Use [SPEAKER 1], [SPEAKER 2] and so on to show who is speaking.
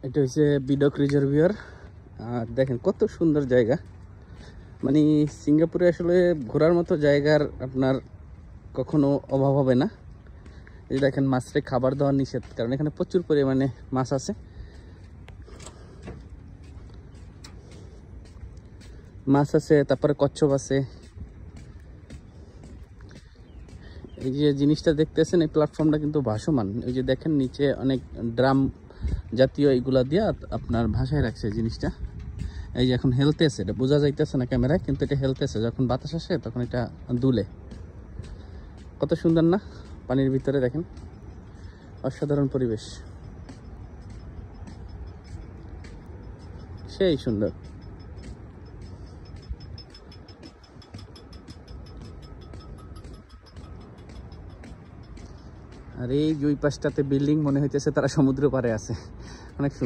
[SPEAKER 1] এটা হচ্ছে বিডক রিজার্ভিয়ার। আর দেখেন কত সুন্দর জায়গা, মানে সিঙ্গাপুরে আসলে ঘোরার মতো জায়গার আপনার কখনো অভাব হবে না। এই দেখেন মাছরে খাবার দেওয়া নিষেধ, কারণ এখানে প্রচুর পরিমাণে মাছ আছে। মাছ আছে, তারপরে কচ্ছপ আছে। এই যে জিনিসটা দেখতেছেন, এই প্ল্যাটফর্মটা কিন্তু ভাসমান। এই যে দেখেন নিচে অনেক ড্রাম জাতীয় এইগুলা দিয়ে আপনার ভাসায় রাখছে জিনিসটা। এই যে এখন হেলতেছে, এটা বোঝা যাইতেছে না ক্যামেরায়, কিন্তু এটা হেলতেছে। যখন বাতাস আসে তখন এটা দুলে। কত সুন্দর না পানির ভিতরে, দেখেন অসাধারণ পরিবেশ, সেই সুন্দর। আর এই দুই পাশটাতে বিল্ডিং, মনে হইতেছে তারা সমুদ্র পাড়ে আছে। অনেক সুন্দর।